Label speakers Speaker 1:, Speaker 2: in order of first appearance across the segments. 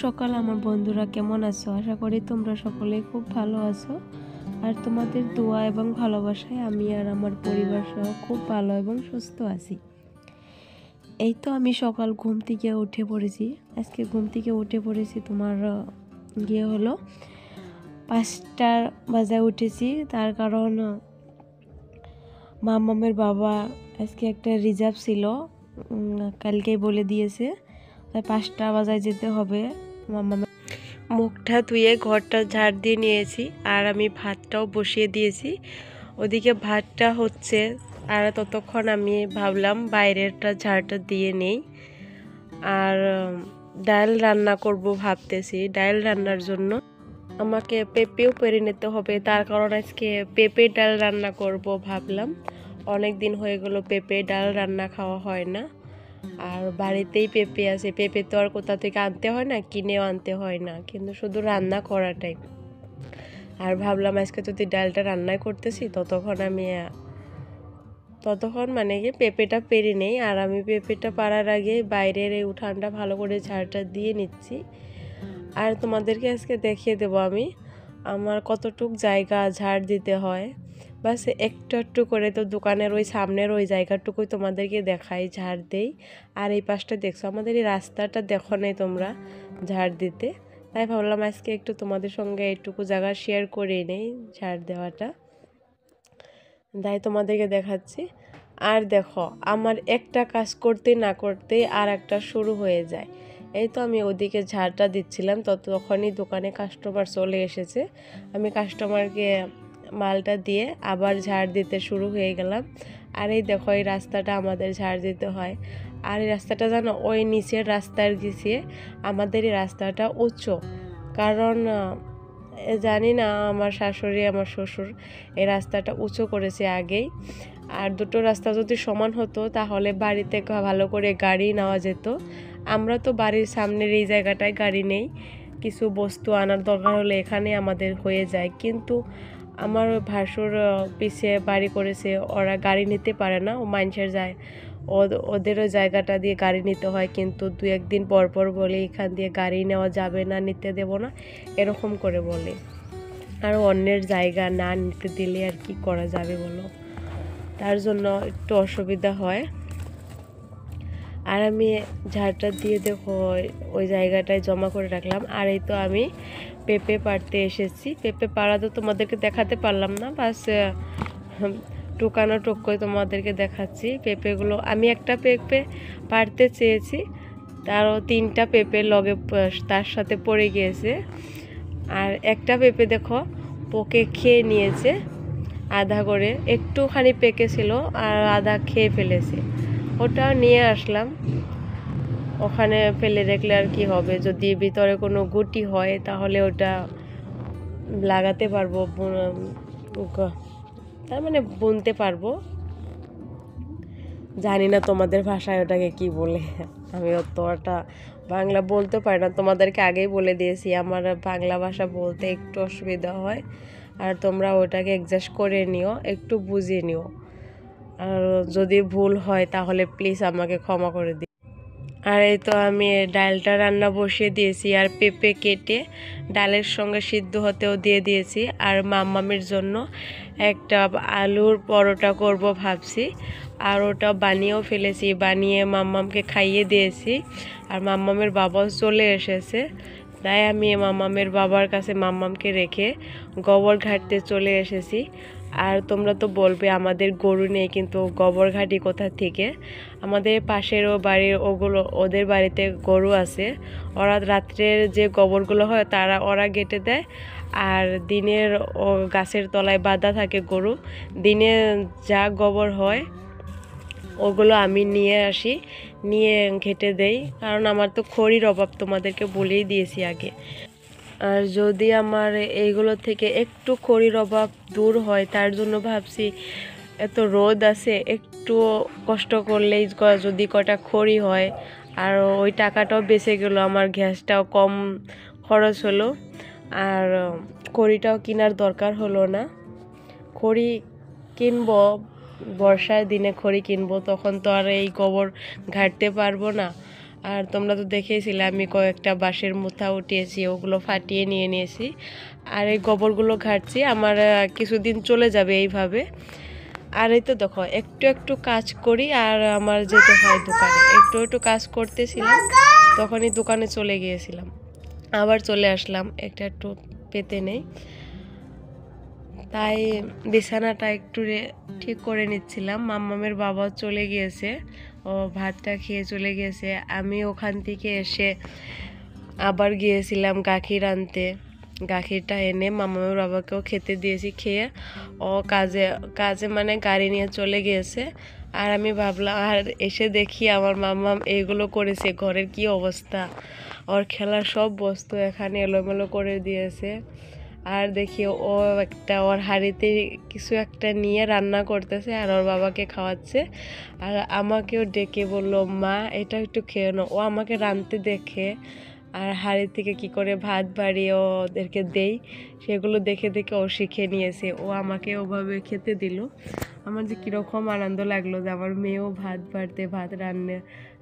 Speaker 1: সকাল আমার বন্ধুরা, কেমন আছো? আশা করি তোমরা সকলেই খুব ভালো আছো। আর তোমাদের দোয়া এবং ভালোবাসায় আমি আর আমার পরিবার সহ খুব ভালো এবং সুস্থ আছি। এই তো আমি সকাল ঘুম থেকে উঠে পড়েছি। আজকে ঘুম থেকে উঠে পড়েছি তোমার গিয়ে হলো 5টা বাজায় উঠেছি। তার কারণ মামামের বাবা আজকে একটা রিজার্ভ ছিল, কালকেই বলে দিয়েছে, তাই 5টা বাজায় যেতে হবে। মামামের মুখটা ধুয়ে ঘরটা ঝাড় দিয়ে নিয়েছি আর আমি ভাতটাও বসিয়ে দিয়েছি। ওদিকে ভাতটা হচ্ছে আর ততক্ষণ আমি ভাবলাম বাইরেরটা ঝাড়টা দিয়ে নেই। আর ডাল রান্না করব ভাবতেছি। ডাল রান্নার জন্য আমাকে পেঁপেও পেরে নিতে হবে, তার কারণ আজকে পেঁপে ডাল রান্না করব ভাবলাম। অনেক দিন হয়ে গেল পেঁপে ডাল রান্না খাওয়া হয় না। আর বাড়িতেই পেঁপে আছে, পেঁপে তো আর কোথা থেকে আনতে হয় না, কিনেও আনতে হয় না, কিন্তু শুধু রান্না করাটাই। আর ভাবলাম আজকে যদি ডালটা রান্না করতেছি ততক্ষণ মানে কি পেঁপেটা পেরে নেই। আর আমি পেঁপেটা পাড়ার আগে বাইরের এই উঠানটা ভালো করে ঝাড়টা দিয়ে নিচ্ছি। আর তোমাদেরকে আজকে দেখিয়ে দেবো আমি আমার কতটুক জায়গা ঝাড় দিতে হয়। বাস একটু একটু করে, তো দোকানের ওই সামনের ওই জায়গাটুকুই তোমাদেরকে দেখাই, ঝাড় দেই। আর এই পাশটা দেখছো, আমাদের এই রাস্তাটা দেখো নেই তোমরা ঝাড় দিতে, তাই ভাবলাম আজকে একটু তোমাদের সঙ্গে এইটুকু জায়গা শেয়ার করে নেই ঝাড় দেওয়াটা, তাই তোমাদেরকে দেখাচ্ছি। আর দেখো আমার একটা কাজ করতে না করতে আর একটা শুরু হয়ে যায়। এই তো আমি ওদিকে ঝাড়টা দিচ্ছিলাম, ততক্ষণই দোকানে কাস্টমার চলে এসেছে। আমি কাস্টমারকে মালটা দিয়ে আবার ঝাড় দিতে শুরু হয়ে গেলাম। আর এই দেখো এই রাস্তাটা আমাদের ঝাড় দিতে হয়। আর এই রাস্তাটা জানো, ওই নিচের রাস্তার গিয়ে আমাদের এই রাস্তাটা উঁচু, কারণ জানি না আমার শাশুড়ি আমার শ্বশুর এই রাস্তাটা উঁচু করেছে আগেই। আর দুটো রাস্তা যদি সমান হতো তাহলে বাড়িতে ভালো করে গাড়ি নেওয়া যেত। আমরা তো বাড়ির সামনের এই জায়গাটায় গাড়ি নেই, কিছু বস্তু আনার দরকার হলে এখানে আমাদের হয়ে যায়। কিন্তু আমার ভাসুর পিছিয়ে বাড়ি করেছে, ওরা গাড়ি নিতে পারে না, ও মানুষের যায়, ওদেরও জায়গাটা দিয়ে গাড়ি নিতে হয়। কিন্তু 2-1 দিন পর পর বলে এখান দিয়ে গাড়ি নেওয়া যাবে না, নিতে দেব না, এরকম করে বলে। আর অন্যের জায়গা না নিতে দিলে আর কি করা যাবে বলো, তার জন্য একটু অসুবিধা হয়। আর আমি ঝাড়টা দিয়ে দেখো ওই জায়গাটায় জমা করে রাখলাম। আর এই তো আমি পেঁপে পাড়তে এসেছি। পেঁপে পাড়া তো তোমাদেরকে দেখাতে পারলাম না, বাস টুকানো টুকোই তোমাদেরকে দেখাচ্ছি। পেঁপেগুলো আমি একটা পেঁপে পাড়তে চেয়েছি, তারও 3টা পেঁপে লগে তার সাথে পড়ে গিয়েছে। আর একটা পেঁপে দেখো পোকে খেয়ে নিয়েছে, আধা করে একটুখানি পেকেছিল আর আধা খেয়ে ফেলেছে। ওটা নিয়ে আসলাম, ওখানে ফেলে রেখলে আর কি হবে, যদি ভিতরে কোনো গুটি হয় তাহলে ওটা লাগাতে পারবো, তার মানে বুনতে পারবো। জানি না তোমাদের ভাষায় ওটাকে কি বলে, আমি অতটা বাংলা বলতে পারি না। তোমাদেরকে আগেই বলে দিয়েছি আমার বাংলা ভাষা বলতে একটু অসুবিধা হয়। আর তোমরা ওটাকে অ্যাডজাস্ট করে নিও, একটু বুঝিয়ে নিও। আর যদি ভুল হয় তাহলে প্লিজ আমাকে ক্ষমা করে দিও। আর এই তো আমি ডালটা রান্না বসিয়ে দিয়েছি, আর পেঁপে কেটে ডালের সঙ্গে সিদ্ধ হতেও দিয়ে দিয়েছি। আর মাম্মামের জন্য একটা আলুর পরোটা করব ভাবছি, আর ওটা বানিয়েও ফেলেছি, বানিয়ে মাম্মামকে খাইয়ে দিয়েছি। আর মাম্মামের বাবাও চলে এসেছে, তাই আমি মাম্মামের বাবার কাছে মাম্মামকে রেখে গোবর ঘাটতে চলে এসেছি। আর তোমরা তো বলবে আমাদের গরু নেই, কিন্তু গোবর ঘাটি কোথা থেকে? আমাদের পাশেরও বাড়ির ওদের বাড়িতে গরু আছে, ওরা রাত্রের যে গোবরগুলো হয় ওরা গেটে দেয়। আর দিনের গাছের তলায় বাঁধা থাকে গরু, দিনে যা গোবর হয় ওগুলো আমি নিয়ে আসি, নিয়ে ঘেটে দেই, কারণ আমার তো খড়ির অভাব, তোমাদেরকে বলেই দিয়েছি আগে। আর যদি আমার এইগুলো থেকে একটু খড়ির অভাব দূর হয়, তার জন্য ভাবছি এত রোদ আছে, একটু কষ্ট করলেই যদি কটা খড়ি হয়, আর ওই টাকাটাও বেঁচে গেল, আমার গ্যাসটাও কম খরচ হলো, আর খড়িটাও কেনার দরকার হলো না। খড়ি কিনবো, বর্ষার দিনে খড়ি কিনবো, তখন তো আর এই গোবর ঘাটতে পারবো না। আর তোমরা তো দেখেইছিলে আমি কয়েকটা বাঁশের মুথা উঠিয়েছি, ওগুলো ফাটিয়ে নিয়ে নিয়েছি। আর এই গোবরগুলো ঘাটছি, আমার কিছুদিন চলে যাবে এইভাবে। আর এই তো দেখো একটু একটু কাজ করি আর আমার যেতে হয় দোকানে। একটু একটু কাজ করতেছিলাম, তখনই দোকানে চলে গিয়েছিলাম, আবার চলে আসলাম, একটু পেতে নেই। তাই বিছানাটা একটু ঠিক করে নিচ্ছিলাম। মাম্মামের বাবাও চলে গিয়েছে, ও ভাতটা খেয়ে চলে গিয়েছে। আমি ওখান থেকে এসে আবার গিয়েছিলাম গাখীর আনতে। গাখীরটা এনে মাম্মামের বাবাকেও খেতে দিয়েছি, খেয়ে ও কাজে কাজে মানে গাড়ি নিয়ে চলে গিয়েছে। আর আমি ভাবলাম, আর এসে দেখি আমার মাম্মাম এইগুলো করেছে, ঘরের কি অবস্থা, ওর খেলার সব বস্তু এখানে এলোমেলো করে দিয়েছে। আর দেখি ও একটা ওর হাঁড়িতে কিছু একটা নিয়ে রান্না করতেছে আর ওর বাবাকে খাওয়াচ্ছে। আর আমাকেও ডেকে বলল, মা এটা একটু খেয়ে নাও। ও আমাকে রাঁধতে দেখে আর হাঁড়ি থেকে কি করে ভাত বাড়িয়ে ওদেরকে দেই সেগুলো দেখে দেখে ও শিখে নিয়েছে। ও আমাকে ওভাবে খেতে দিল। আমার যে কীরকম আনন্দ লাগলো যে আমার মেয়েও ভাত বাড়তে ভাত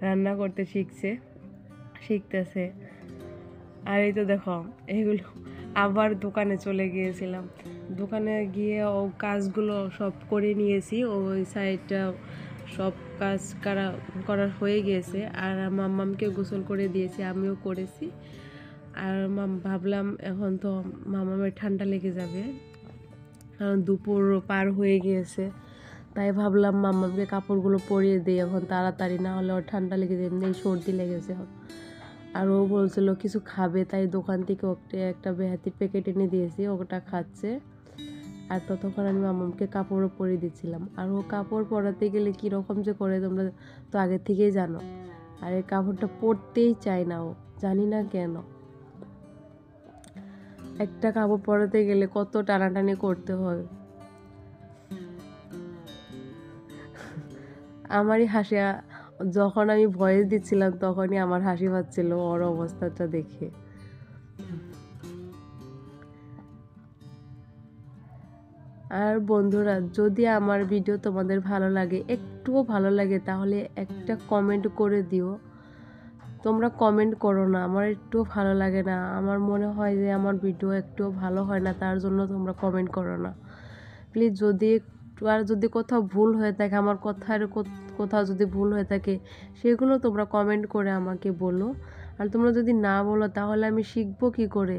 Speaker 1: রান্না করতে শিখতেছে। আর এই তো দেখো এগুলো আবার দোকানে চলে গিয়েছিলাম। দোকানে গিয়ে ও কাজগুলো সব করে নিয়েছি, ওই সাইডটা সব কাজ করার হয়ে গিয়েছে। আর মাম্মামকে গোসল করে দিয়েছি, আমিও করেছি। আর ভাবলাম এখন তো মাম্মামের ঠান্ডা লেগে যাবে, কারণ দুপুর পার হয়ে গিয়েছে। তাই ভাবলাম মাম্মামকে কাপড়গুলো পরিয়ে দিই এখন তাড়াতাড়ি, না হলে ওর ঠান্ডা লেগে যাবে, এমনি সর্দি লেগেছে। আর ও বলছিল কিছু খাবে, তাই দোকান থেকে ওকে একটা বেহাতির প্যাকেট এনে দিয়েছি, ওটা খাচ্ছে। আর ততক্ষণ আমি মাম্মামকে কাপড়ও পরিয়ে দিচ্ছিলাম। আর ও কাপড় পরাতে গেলে কীরকম যে করে তোমরা তো আগে থেকেই জানো। আর এই কাপড়টা পরতেই চায় না ও, জানি না কেন। একটা কাপড় পরাতে গেলে কত টানাটানি করতে হয়। আমারই হাসি, যখন আমি ভয়েস দিচ্ছিলাম তখনই আমার হাসি পাচ্ছিল ওর অবস্থাটা দেখে। আর বন্ধুরা, যদি আমার ভিডিও তোমাদের ভালো লাগে, একটুও ভালো লাগে, তাহলে একটা কমেন্ট করে দিও। তোমরা কমেন্ট করো না, আমার একটুও ভালো লাগে না। আমার মনে হয় যে আমার ভিডিও একটুও ভালো হয় না, তার জন্য তোমরা কমেন্ট করো না প্লিজ। যদি কোথাও ভুল হয়ে থাকে, আমার কোথাও যদি ভুল হয়ে থাকে, সেগুলো তোমরা কমেন্ট করে আমাকে বলো। আর তোমরা যদি না বলো তাহলে আমি শিখবো কী করে?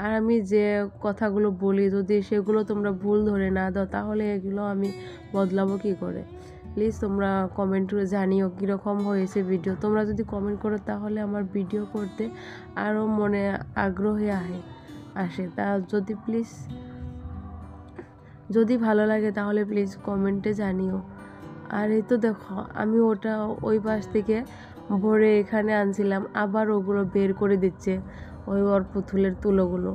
Speaker 1: আর আমি যে কথাগুলো বলি যদি সেগুলো তোমরা ভুল ধরে না দাও, তাহলে এগুলো আমি বদলাবো কী করে? প্লিজ তোমরা কমেন্ট করে জানিও কীরকম হয়েছে ভিডিও। তোমরা যদি কমেন্ট করো তাহলে আমার ভিডিও করতে আরও মনে আগ্রহী আসে। তা যদি ভালো লাগে তাহলে প্লিজ কমেন্টে জানিও। আর এই তো দেখো আমি ওটা ওই পাশ থেকে ভরে এখানে আনছিলাম, আবার ওগুলো বের করে দিচ্ছে ওই ওর পুতুলের তুলোগুলো।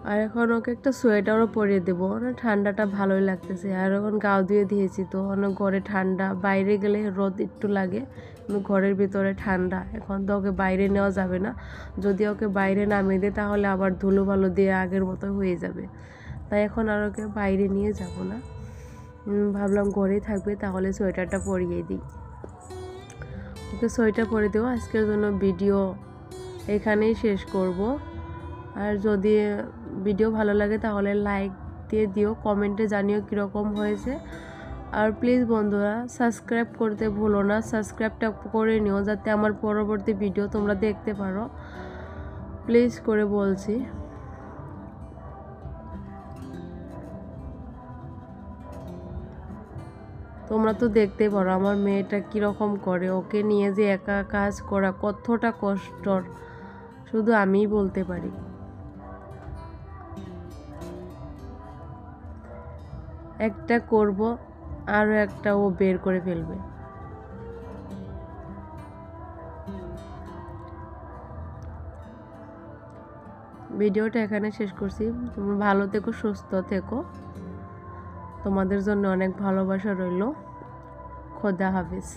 Speaker 1: আর এখন ওকে একটা সোয়েটারও পরিয়ে দেবো, ঠান্ডাটা ভালোই লাগতেছে। আর এখন গাও ধুয়ে দিয়েছি, তো অনেক ঘরে ঠান্ডা, বাইরে গেলে রোদ একটু লাগে, কিন্তু ঘরের ভিতরে ঠান্ডা। এখন তো ওকে বাইরে নেওয়া যাবে না, যদি ওকে বাইরে নামিয়ে দেয় তাহলে আবার ধুলো ভালো দিয়ে আগের মতো হয়ে যাবে। তাই এখন আর ওকে বাইরে নিয়ে যাব না, ভাবলাম ঘরেই থাকবে, তাহলে সোয়েটারটা পরিয়ে দিই। ওকে সোয়েটার পরে দেবো। আজকের জন্য ভিডিও এখানেই শেষ করব। আর যদি ভিডিও ভালো লাগে তাহলে লাইক দিয়ে দিও, কমেন্টে জানিও কীরকম হয়েছে। আর প্লিজ বন্ধুরা সাবস্ক্রাইব করতে ভুলো না, সাবস্ক্রাইবটা করে নিও যাতে আমার পরবর্তী ভিডিও তোমরা দেখতে পারো, প্লিজ করে বলছি। তোমরা তো দেখতেই পারো আমার মেয়েটা কীরকম করে, ওকে নিয়ে যে একা কাজ করা কতটা কষ্টর শুধু আমিই বলতে পারি। একটা করব আরও একটা ও বের করে ফেলবে। ভিডিওটা এখানে শেষ করছি। তোমরা ভালো থেকো, সুস্থ থেকো, তোমাদের জন্য অনেক ভালোবাসা রইল। খোদা হাফেজ।